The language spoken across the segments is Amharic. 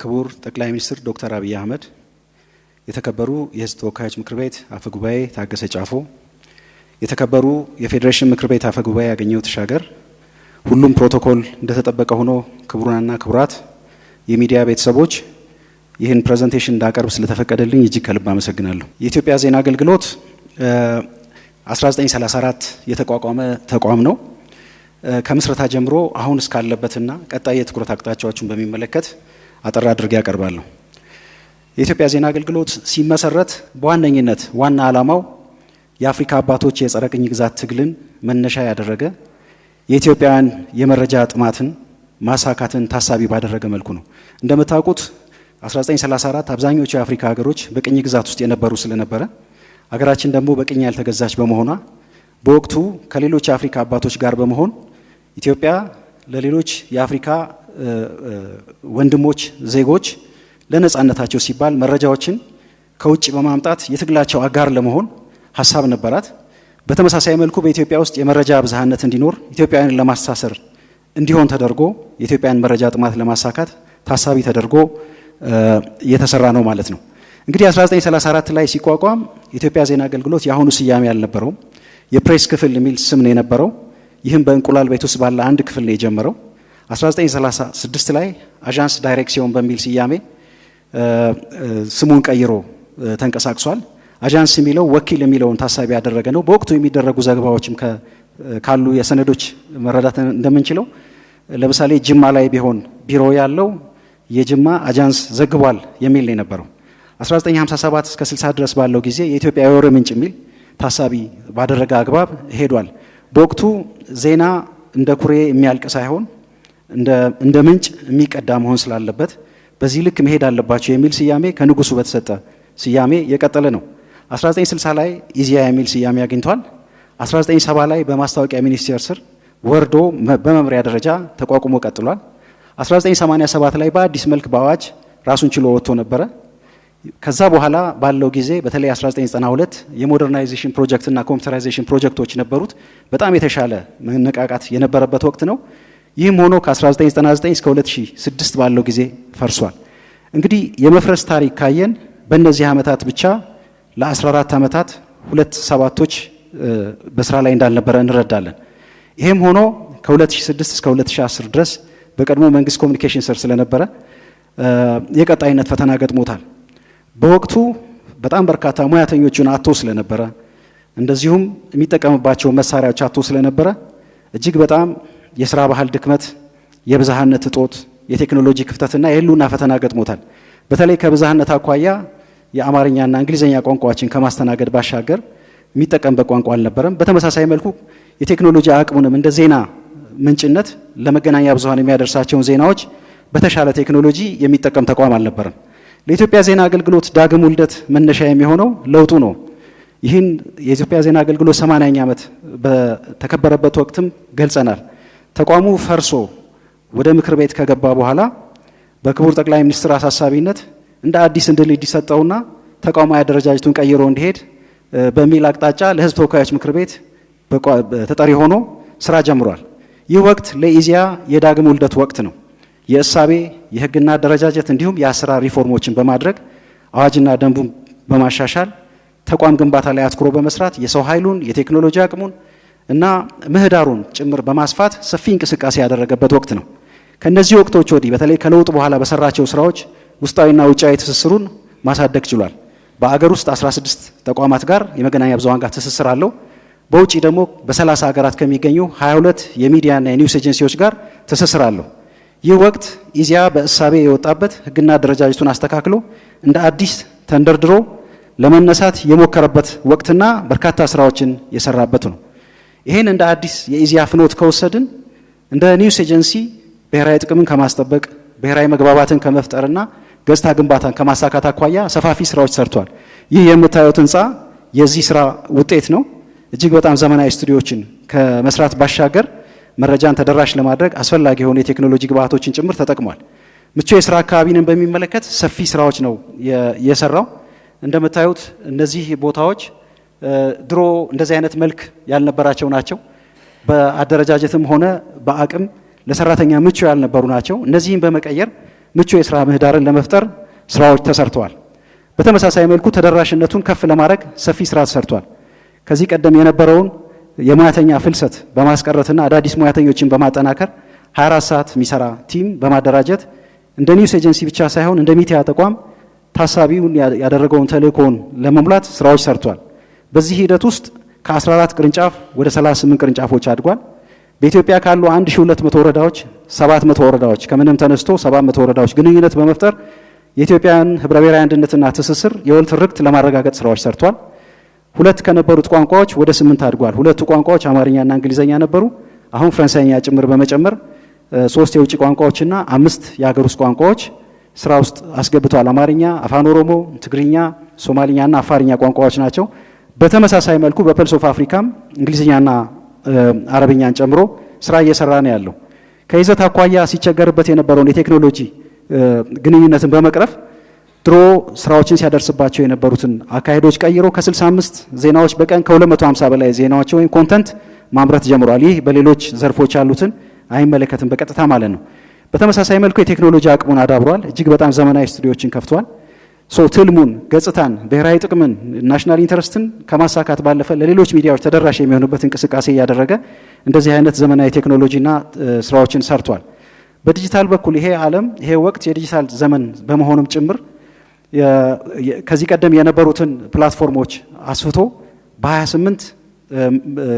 ክቡር ጠቅላይ ሚኒስትር ዶክተር አብይ አህመድ፣ የተከበሩ የሕዝብ ተወካዮች ምክር ቤት አፈ ጉባኤ ታገሰ ጫፎ፣ የተከበሩ የፌዴሬሽን ምክር ቤት አፈ ጉባኤ ያገኘው ተሻገር፣ ሁሉም ፕሮቶኮል እንደተጠበቀ ሆኖ ክቡራንና ክቡራት የሚዲያ ቤተሰቦች ይህን ፕሬዘንቴሽን እንዳቀርብ ስለተፈቀደልኝ እጅግ ከልብ አመሰግናለሁ። የኢትዮጵያ ዜና አገልግሎት 1934 የተቋቋመ ተቋም ነው። ከምስረታ ጀምሮ አሁን እስካለበትና ቀጣይ የትኩረት አቅጣጫዎችን በሚመለከት አጠር አድርጌ ያቀርባለሁ። የኢትዮጵያ ዜና አገልግሎት ሲመሰረት በዋነኝነት ዋና ዓላማው የአፍሪካ አባቶች የጸረ ቅኝ ግዛት ትግልን መነሻ ያደረገ የኢትዮጵያውያን የመረጃ ጥማትን ማሳካትን ታሳቢ ባደረገ መልኩ ነው። እንደምታውቁት 1934 አብዛኞቹ የአፍሪካ ሀገሮች በቅኝ ግዛት ውስጥ የነበሩ ስለነበረ ሀገራችን ደግሞ በቅኝ ያልተገዛች በመሆኗ በወቅቱ ከሌሎች የአፍሪካ አባቶች ጋር በመሆን ኢትዮጵያ ለሌሎች የአፍሪካ ወንድሞች ዜጎች ለነጻነታቸው ሲባል መረጃዎችን ከውጭ በማምጣት የትግላቸው አጋር ለመሆን ሀሳብ ነበራት። በተመሳሳይ መልኩ በኢትዮጵያ ውስጥ የመረጃ ብዝሃነት እንዲኖር ኢትዮጵያውያንን ለማስተሳሰር እንዲሆን ተደርጎ የኢትዮጵያን መረጃ ጥማት ለማሳካት ታሳቢ ተደርጎ እየተሰራ ነው ማለት ነው። እንግዲህ 1934 ላይ ሲቋቋም የኢትዮጵያ ዜና አገልግሎት የአሁኑ ስያሜ አልነበረውም። የፕሬስ ክፍል የሚል ስም ነው የነበረው። ይህም በእንቁላል ቤት ውስጥ ባለ አንድ ክፍል ነው የጀመረው። 1936 ላይ አዣንስ ዳይሬክሲዮን በሚል ስያሜ ስሙን ቀይሮ ተንቀሳቅሷል። አዣንስ የሚለው ወኪል የሚለውን ታሳቢ ያደረገ ነው። በወቅቱ የሚደረጉ ዘገባዎችም ካሉ የሰነዶች መረዳት እንደምንችለው ለምሳሌ ጅማ ላይ ቢሆን ቢሮ ያለው የጅማ አጃንስ ዘግቧል የሚል ነው የነበረው። 1957 እስከ 60 ድረስ ባለው ጊዜ የኢትዮጵያ የወሬ ምንጭ የሚል ታሳቢ ባደረገ አግባብ ሄዷል። በወቅቱ ዜና እንደ ኩሬ የሚያልቅ ሳይሆን እንደ ምንጭ የሚቀዳ መሆን ስላለበት በዚህ ልክ መሄድ አለባቸው የሚል ስያሜ ከንጉሱ በተሰጠ ስያሜ የቀጠለ ነው። 1960 ላይ ኢዚያ የሚል ስያሜ አግኝቷል። 1970 ላይ በማስታወቂያ ሚኒስቴር ስር ወርዶ በመምሪያ ደረጃ ተቋቁሞ ቀጥሏል። 1987 ላይ በአዲስ መልክ በአዋጅ ራሱን ችሎ ወጥቶ ነበረ። ከዛ በኋላ ባለው ጊዜ በተለይ 1992 የሞደርናይዜሽን ፕሮጀክትና ኮምፒውተራይዜሽን ፕሮጀክቶች ነበሩት። በጣም የተሻለ መነቃቃት የነበረበት ወቅት ነው። ይህም ሆኖ ከ1999 እስከ 2006 ባለው ጊዜ ፈርሷል። እንግዲህ የመፍረስ ታሪክ ካየን በእነዚህ ዓመታት ብቻ ለ14 ዓመታት 2 ሰባቶች በስራ ላይ እንዳልነበረ እንረዳለን። ይህም ሆኖ ከ2006 እስከ 2010 ድረስ በቀድሞ መንግስት ኮሚኒኬሽን ስር ስለነበረ የቀጣይነት ፈተና ገጥሞታል። በወቅቱ በጣም በርካታ ሙያተኞችን አጥቶ ስለነበረ እንደዚሁም የሚጠቀምባቸው መሳሪያዎች አጥቶ ስለነበረ እጅግ በጣም የስራ ባህል ድክመት፣ የብዝሃነት እጦት፣ የቴክኖሎጂ ክፍተትና የህልውና ፈተና ገጥሞታል። በተለይ ከብዝሃነት አኳያ የአማርኛና እንግሊዝኛ ቋንቋዎችን ከማስተናገድ ባሻገር የሚጠቀምበት ቋንቋ አልነበረም። በተመሳሳይ መልኩ የቴክኖሎጂ አቅሙንም እንደ ዜና ምንጭነት ለመገናኛ ብዙሃን የሚያደርሳቸውን ዜናዎች በተሻለ ቴክኖሎጂ የሚጠቀም ተቋም አልነበረም። ለኢትዮጵያ ዜና አገልግሎት ዳግም ውልደት መነሻ የሚሆነው ለውጡ ነው። ይህን የኢትዮጵያ ዜና አገልግሎት 80ኛ ዓመት በተከበረበት ወቅትም ገልጸናል። ተቋሙ ፈርሶ ወደ ምክር ቤት ከገባ በኋላ በክቡር ጠቅላይ ሚኒስትር አሳሳቢነት እንደ አዲስ እንድል እንዲሰጠውና ተቋማዊ አደረጃጀቱን ቀይሮ እንዲሄድ በሚል አቅጣጫ ለሕዝብ ተወካዮች ምክር ቤት ተጠሪ ሆኖ ስራ ጀምሯል። ይህ ወቅት ለኢዚያ የዳግም ውልደት ወቅት ነው። የእሳቤ የህግና አደረጃጀት እንዲሁም የአሰራር ሪፎርሞችን በማድረግ አዋጅና ደንቡን በማሻሻል ተቋም ግንባታ ላይ አትኩሮ በመስራት የሰው ኃይሉን የቴክኖሎጂ አቅሙን እና ምህዳሩን ጭምር በማስፋት ሰፊ እንቅስቃሴ ያደረገበት ወቅት ነው። ከነዚህ ወቅቶች ወዲህ በተለይ ከለውጥ በኋላ በሰራቸው ስራዎች ውስጣዊና ውጫዊ ትስስሩን ማሳደግ ችሏል። በአገር ውስጥ 16 ተቋማት ጋር የመገናኛ ብዙሃን ጋር ትስስር አለው። በውጪ ደግሞ በ30 ሀገራት ከሚገኙ 22 የሚዲያና የኒውስ ኤጀንሲዎች ጋር ትስስር አለው። ይህ ወቅት ኢዚያ በእሳቤ የወጣበት ህግና አደረጃጀቱን አስተካክሎ እንደ አዲስ ተንደርድሮ ለመነሳት የሞከረበት ወቅትና በርካታ ስራዎችን የሰራበት ነው። ይህን እንደ አዲስ የኢዚያ ፍኖት ከወሰድን እንደ ኒውስ ኤጀንሲ ብሔራዊ ጥቅምን ከማስጠበቅ ብሔራዊ መግባባትን ከመፍጠርና ገጽታ ግንባታን ከማሳካት አኳያ ሰፋፊ ስራዎች ሰርቷል። ይህ የምታዩት ህንፃ የዚህ ስራ ውጤት ነው። እጅግ በጣም ዘመናዊ ስቱዲዮችን ከመስራት ባሻገር መረጃን ተደራሽ ለማድረግ አስፈላጊ የሆኑ የቴክኖሎጂ ግብዓቶችን ጭምር ተጠቅሟል። ምቹ የስራ አካባቢንን በሚመለከት ሰፊ ስራዎች ነው የሰራው። እንደምታዩት እነዚህ ቦታዎች ድሮ እንደዚህ አይነት መልክ ያልነበራቸው ናቸው። በአደረጃጀትም ሆነ በአቅም ለሰራተኛ ምቹ ያልነበሩ ናቸው። እነዚህን በመቀየር ምቹ የስራ ምህዳርን ለመፍጠር ስራዎች ተሰርተዋል። በተመሳሳይ መልኩ ተደራሽነቱን ከፍ ለማድረግ ሰፊ ስራ ተሰርቷል። ከዚህ ቀደም የነበረውን የሙያተኛ ፍልሰት በማስቀረትና አዳዲስ ሙያተኞችን በማጠናከር 24 ሰዓት የሚሰራ ቲም በማደራጀት እንደ ኒውስ ኤጀንሲ ብቻ ሳይሆን እንደ ሚዲያ ተቋም ታሳቢውን ያደረገውን ተልእኮውን ለመሙላት ስራዎች ሰርቷል። በዚህ ሂደት ውስጥ ከ14 ቅርንጫፍ ወደ 38 ቅርንጫፎች አድጓል። በኢትዮጵያ ካሉ 1200 ወረዳዎች 700 ወረዳዎች ከምንም ተነስቶ 700 ወረዳዎች ግንኙነት በመፍጠር የኢትዮጵያን ህብረ ብሔራዊ አንድነትና ትስስር የወል ትርክት ለማረጋገጥ ስራዎች ሰርቷል። 2 ከነበሩት ቋንቋዎች ወደ 8 አድጓል። 2ቱ ቋንቋዎች አማርኛና እንግሊዘኛ ነበሩ። አሁን ፈረንሳይኛ ጭምር በመጨመር 3 የውጭ ቋንቋዎችና 5 የሀገር ውስጥ ቋንቋዎች ስራ ውስጥ አስገብቷል። አማርኛ፣ አፋን ኦሮሞ፣ ትግርኛ፣ ሶማሊኛና አፋርኛ ቋንቋዎች ናቸው። በተመሳሳይ መልኩ በፐልስ ኦፍ አፍሪካም እንግሊዝኛና አረብኛን ጨምሮ ስራ እየሰራ ነው ያለው። ከይዘት አኳያ ሲቸገርበት የነበረውን የቴክኖሎጂ ግንኙነትን በመቅረፍ ድሮ ስራዎችን ሲያደርስባቸው የነበሩትን አካሄዶች ቀይሮ ከ65 ዜናዎች በቀን ከ250 በላይ ዜናዎች ወይም ኮንተንት ማምረት ጀምሯል። ይህ በሌሎች ዘርፎች ያሉትን አይመለከትም በቀጥታ ማለት ነው። በተመሳሳይ መልኩ የቴክኖሎጂ አቅሙን አዳብሯል። እጅግ በጣም ዘመናዊ ስቱዲዮችን ከፍቷል። ትልሙን፣ ገጽታን፣ ብሔራዊ ጥቅምን፣ ናሽናል ኢንተረስትን ከማሳካት ባለፈ ለሌሎች ሚዲያዎች ተደራሽ የሚሆኑበት እንቅስቃሴ እያደረገ እንደዚህ አይነት ዘመናዊ ቴክኖሎጂና ስራዎችን ሰርቷል። በዲጂታል በኩል ይሄ ዓለም ይሄ ወቅት የዲጂታል ዘመን በመሆኑም ጭምር ከዚህ ቀደም የነበሩትን ፕላትፎርሞች አስፍቶ በ28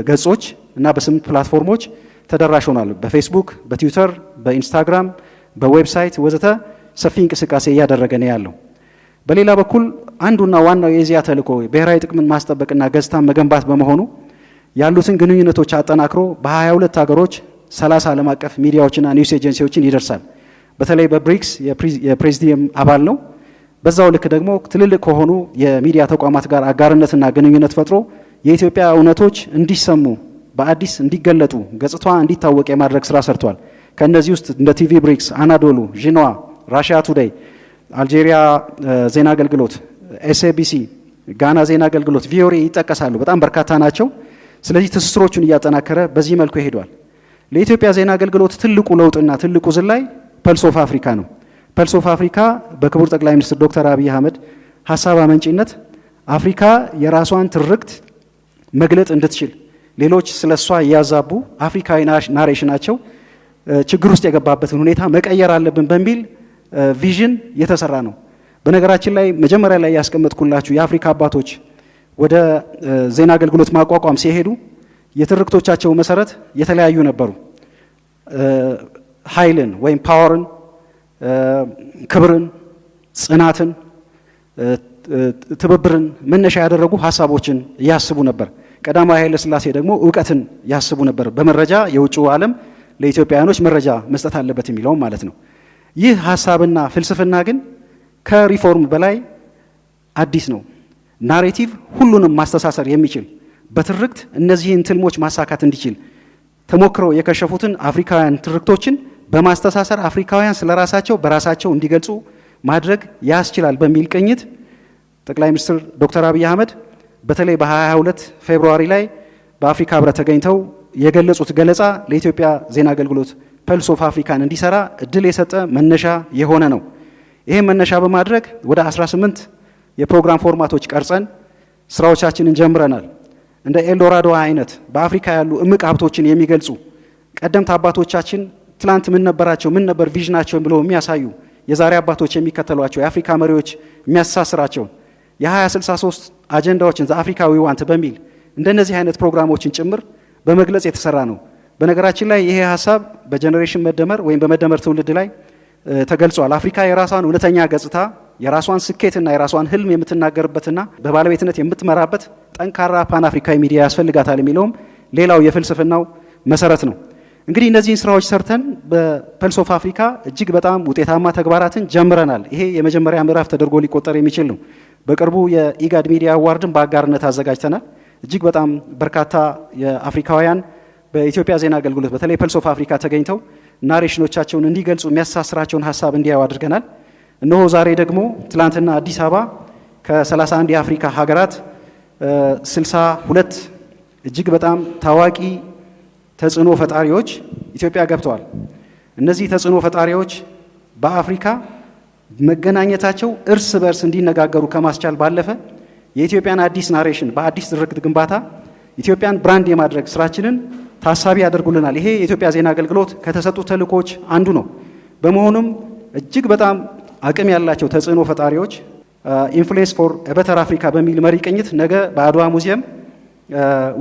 ገጾች እና በ8 ፕላትፎርሞች ተደራሽ ሆኗል። በፌስቡክ፣ በትዊተር፣ በኢንስታግራም፣ በዌብሳይት ወዘተ ሰፊ እንቅስቃሴ እያደረገ ነው ያለው። በሌላ በኩል አንዱና ዋናው የኢዜአ ተልእኮ ብሔራዊ ጥቅምን ማስጠበቅና ገጽታን መገንባት በመሆኑ ያሉትን ግንኙነቶች አጠናክሮ በ22 ሀገሮች 30 ዓለም አቀፍ ሚዲያዎችና ኒውስ ኤጀንሲዎችን ይደርሳል። በተለይ በብሪክስ የፕሬዚዲየም አባል ነው። በዛው ልክ ደግሞ ትልልቅ ከሆኑ የሚዲያ ተቋማት ጋር አጋርነትና ግንኙነት ፈጥሮ የኢትዮጵያ እውነቶች እንዲሰሙ በአዲስ እንዲገለጡ ገጽቷ እንዲታወቅ የማድረግ ስራ ሰርቷል። ከነዚህ ውስጥ እንደ ቲቪ ብሪክስ፣ አናዶሉ፣ ዢንዋ፣ ራሽያ ቱዴይ፣ አልጄሪያ ዜና አገልግሎት፣ ኤስኤቢሲ፣ ጋና ዜና አገልግሎት፣ ቪኦኤ ይጠቀሳሉ። በጣም በርካታ ናቸው። ስለዚህ ትስስሮቹን እያጠናከረ በዚህ መልኩ ይሄዷል። ለኢትዮጵያ ዜና አገልግሎት ትልቁ ለውጥና ትልቁ ዝላይ ፐልስ ኦፍ አፍሪካ ነው። ፐልስ ኦፍ አፍሪካ በክቡር ጠቅላይ ሚኒስትር ዶክተር አብይ አህመድ ሀሳብ አመንጪነት አፍሪካ የራሷን ትርክት መግለጥ እንድትችል ሌሎች ስለሷ እያዛቡ አፍሪካዊ ናሬሽናቸው ችግር ውስጥ የገባበትን ሁኔታ መቀየር አለብን በሚል ቪዥን የተሰራ ነው። በነገራችን ላይ መጀመሪያ ላይ ያስቀመጥኩላችሁ የአፍሪካ አባቶች ወደ ዜና አገልግሎት ማቋቋም ሲሄዱ የትርክቶቻቸው መሰረት የተለያዩ ነበሩ። ኃይልን ወይም ፓወርን፣ ክብርን፣ ጽናትን፣ ትብብርን መነሻ ያደረጉ ሀሳቦችን ያስቡ ነበር። ቀዳማዊ ኃይለ ሥላሴ ደግሞ እውቀትን ያስቡ ነበር። በመረጃ የውጭው ዓለም ለኢትዮጵያውያኖች መረጃ መስጠት አለበት የሚለውም ማለት ነው። ይህ ሀሳብና ፍልስፍና ግን ከሪፎርም በላይ አዲስ ነው። ናሬቲቭ ሁሉንም ማስተሳሰር የሚችል በትርክት እነዚህን ትልሞች ማሳካት እንዲችል ተሞክረው የከሸፉትን አፍሪካውያን ትርክቶችን በማስተሳሰር አፍሪካውያን ስለራሳቸው በራሳቸው እንዲገልጹ ማድረግ ያስችላል በሚል ቅኝት ጠቅላይ ሚኒስትር ዶክተር አብይ አህመድ በተለይ በ22 ፌብሩዋሪ ላይ በአፍሪካ ህብረት ተገኝተው የገለጹት ገለጻ ለኢትዮጵያ ዜና አገልግሎት ፐልስ ኦፍ አፍሪካን እንዲሰራ እድል የሰጠ መነሻ የሆነ ነው። ይሄን መነሻ በማድረግ ወደ 18 የፕሮግራም ፎርማቶች ቀርጸን ስራዎቻችንን ጀምረናል። እንደ ኤልዶራዶ አይነት በአፍሪካ ያሉ እምቅ ሀብቶችን የሚገልጹ ቀደምት አባቶቻችን ትላንት ምን ነበራቸው፣ ምን ነበር ቪዥናቸው ብለው የሚያሳዩ የዛሬ አባቶች የሚከተሏቸው የአፍሪካ መሪዎች የሚያስተሳስራቸው የ2063 አጀንዳዎችን ዘአፍሪካ ዊ ዋንት በሚል እንደነዚህ አይነት ፕሮግራሞችን ጭምር በመግለጽ የተሰራ ነው። በነገራችን ላይ ይሄ ሀሳብ በጀኔሬሽን መደመር ወይም በመደመር ትውልድ ላይ ተገልጿል። አፍሪካ የራሷን እውነተኛ ገጽታ የራሷን ስኬትና የራሷን ህልም የምትናገርበትና በባለቤትነት የምትመራበት ጠንካራ ፓን አፍሪካዊ ሚዲያ ያስፈልጋታል የሚለውም ሌላው የፍልስፍናው መሰረት ነው። እንግዲህ እነዚህን ስራዎች ሰርተን በፐልስ ኦፍ አፍሪካ እጅግ በጣም ውጤታማ ተግባራትን ጀምረናል። ይሄ የመጀመሪያ ምዕራፍ ተደርጎ ሊቆጠር የሚችል ነው። በቅርቡ የኢጋድ ሚዲያ አዋርድን በአጋርነት አዘጋጅተናል። እጅግ በጣም በርካታ የአፍሪካውያን በኢትዮጵያ ዜና አገልግሎት በተለይ ፐልስ ኦፍ አፍሪካ ተገኝተው ናሬሽኖቻቸውን እንዲገልጹ የሚያስተሳስራቸውን ሀሳብ እንዲያዩ አድርገናል። እነሆ ዛሬ ደግሞ ትላንትና አዲስ አበባ ከ31 የአፍሪካ ሀገራት 62 እጅግ በጣም ታዋቂ ተጽዕኖ ፈጣሪዎች ኢትዮጵያ ገብተዋል። እነዚህ ተጽዕኖ ፈጣሪዎች በአፍሪካ መገናኘታቸው እርስ በርስ እንዲነጋገሩ ከማስቻል ባለፈ የኢትዮጵያን አዲስ ናሬሽን በአዲስ ትርክት ግንባታ ኢትዮጵያን ብራንድ የማድረግ ስራችንን ታሳቢ ያደርጉልናል። ይሄ የኢትዮጵያ ዜና አገልግሎት ከተሰጡ ተልእኮች አንዱ ነው። በመሆኑም እጅግ በጣም አቅም ያላቸው ተጽዕኖ ፈጣሪዎች ኢንፍሉዌንስ ፎር በተር አፍሪካ በሚል መሪ ቅኝት ነገ በአድዋ ሙዚየም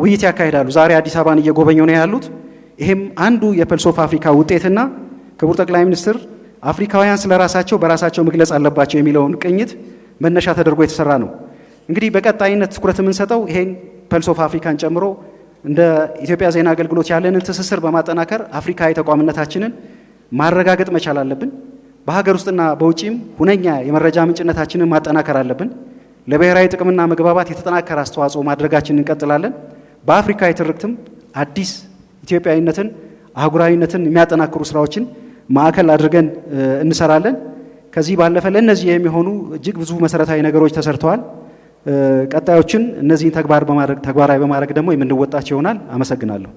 ውይይት ያካሂዳሉ። ዛሬ አዲስ አበባን እየጎበኙ ነው ያሉት። ይሄም አንዱ የፐልስ ኦፍ አፍሪካ ውጤትና ክቡር ጠቅላይ ሚኒስትር አፍሪካውያን ስለራሳቸው በራሳቸው መግለጽ አለባቸው የሚለውን ቅኝት መነሻ ተደርጎ የተሰራ ነው። እንግዲህ በቀጣይነት ትኩረት የምንሰጠው ይሄን ፐልስ ኦፍ አፍሪካን ጨምሮ እንደ ኢትዮጵያ ዜና አገልግሎት ያለንን ትስስር በማጠናከር አፍሪካዊ ተቋምነታችንን ማረጋገጥ መቻል አለብን። በሀገር ውስጥና በውጪም ሁነኛ የመረጃ ምንጭነታችንን ማጠናከር አለብን። ለብሔራዊ ጥቅምና መግባባት የተጠናከረ አስተዋጽኦ ማድረጋችንን እንቀጥላለን። በአፍሪካዊ ትርክትም አዲስ ኢትዮጵያዊነትን አህጉራዊነትን የሚያጠናክሩ ስራዎችን ማዕከል አድርገን እንሰራለን። ከዚህ ባለፈ ለእነዚህ የሚሆኑ እጅግ ብዙ መሰረታዊ ነገሮች ተሰርተዋል። ቀጣዮችን እነዚህን ተግባራዊ በማድረግ ደግሞ የምንወጣቸው ይሆናል። አመሰግናለሁ።